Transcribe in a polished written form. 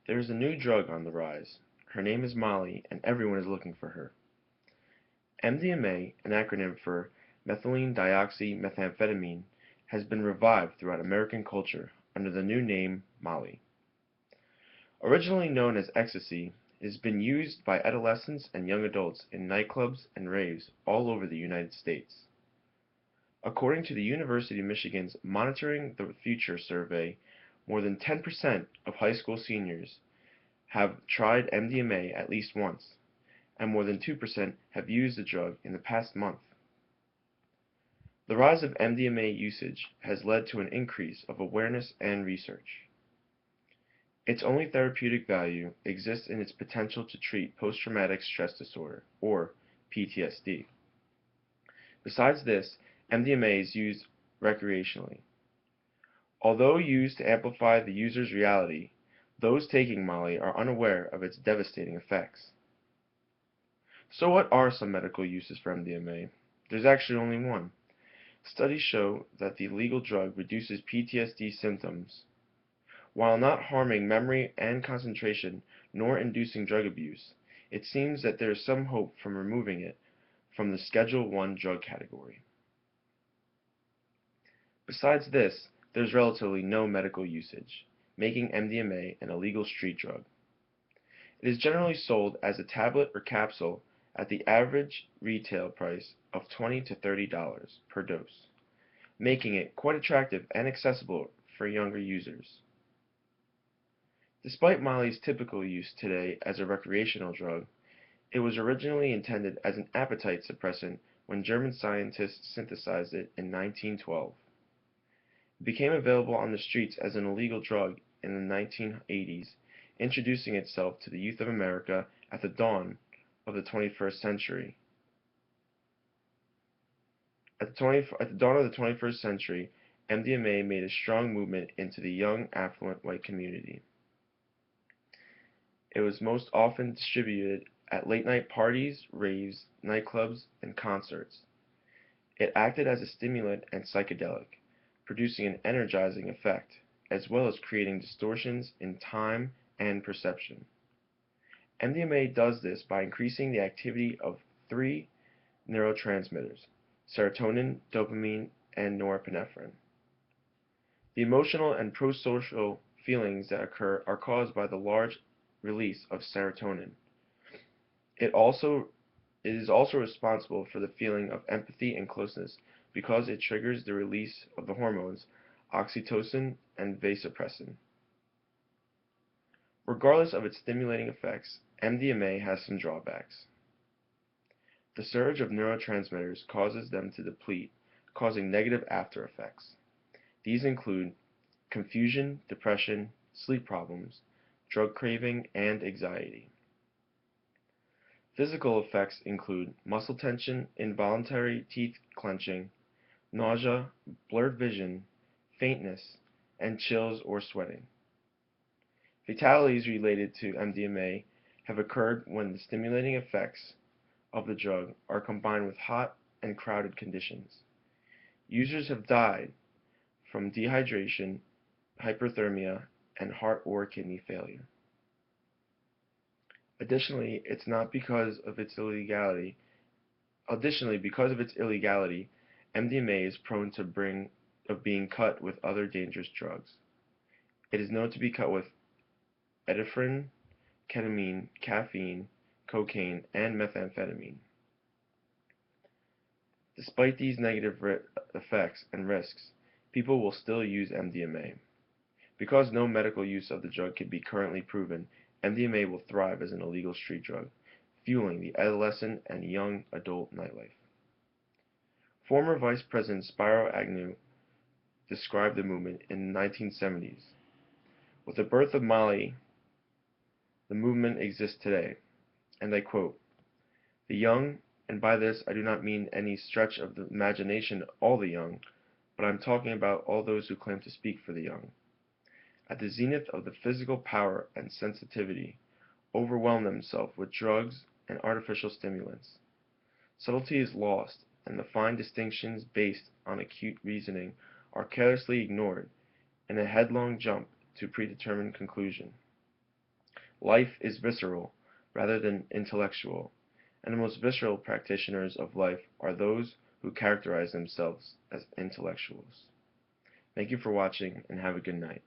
There is a new drug on the rise. Her name is Molly, and everyone is looking for her. MDMA, an acronym for methylene dioxymethamphetamine, has been revived throughout American culture under the new name Molly. Originally known as ecstasy, it has been used by adolescents and young adults in nightclubs and raves all over the United States. According to the University of Michigan's Monitoring the Future survey, more than 10% of high school seniors have tried MDMA at least once, and more than 2% have used the drug in the past month. The rise of MDMA usage has led to an increase of awareness and research. Its only therapeutic value exists in its potential to treat post-traumatic stress disorder, or PTSD. Besides this, MDMA is used recreationally. Although used to amplify the user's reality, those taking Molly are unaware of its devastating effects. So what are some medical uses for MDMA? There's actually only one. Studies show that the legal drug reduces PTSD symptoms while not harming memory and concentration nor inducing drug abuse. It seems that there is some hope from removing it from the Schedule I drug category. Besides this, there's relatively no medical usage, making MDMA an illegal street drug. It is generally sold as a tablet or capsule at the average retail price of $20 to $30 per dose, making it quite attractive and accessible for younger users. Despite Molly's typical use today as a recreational drug, it was originally intended as an appetite suppressant when German scientists synthesized it in 1912. It became available on the streets as an illegal drug in the 1980s, introducing itself to the youth of America at the dawn of the 21st century. At the dawn of the 21st century, MDMA made a strong movement into the young, affluent white community. It was most often distributed at late-night parties, raves, nightclubs, and concerts. It acted as a stimulant and psychedelic, producing an energizing effect, as well as creating distortions in time and perception. MDMA does this by increasing the activity of three neurotransmitters: serotonin, dopamine, and norepinephrine. The emotional and prosocial feelings that occur are caused by the large release of serotonin. It is also responsible for the feeling of empathy and closeness because it triggers the release of the hormones oxytocin and vasopressin. Regardless of its stimulating effects, MDMA has some drawbacks. The surge of neurotransmitters causes them to deplete, causing negative after effects. These include confusion, depression, sleep problems, drug craving, and anxiety. Physical effects include muscle tension, involuntary teeth clenching, nausea, blurred vision, faintness, and chills or sweating. Fatalities related to MDMA have occurred when the stimulating effects of the drug are combined with hot and crowded conditions. Users have died from dehydration, hyperthermia, and heart or kidney failure. Additionally, because of its illegality, MDMA is prone of being cut with other dangerous drugs. It is known to be cut with epinephrine, ketamine, caffeine, cocaine, and methamphetamine. Despite these negative effects and risks, people will still use MDMA. Because no medical use of the drug can be currently proven, MDMA will thrive as an illegal street drug, fueling the adolescent and young adult nightlife. Former Vice President Spiro Agnew described the movement in the 1970s. With the birth of Molly, the movement exists today, and I quote, "The young, and by this I do not mean any stretch of the imagination all the young, but I am talking about all those who claim to speak for the young, at the zenith of the physical power and sensitivity, overwhelm themselves with drugs and artificial stimulants. Subtlety is lost, and the fine distinctions based on acute reasoning are carelessly ignored in a headlong jump to predetermined conclusion. Life is visceral rather than intellectual, and the most visceral practitioners of life are those who characterize themselves as intellectuals. Thank you for watching, and have a good night.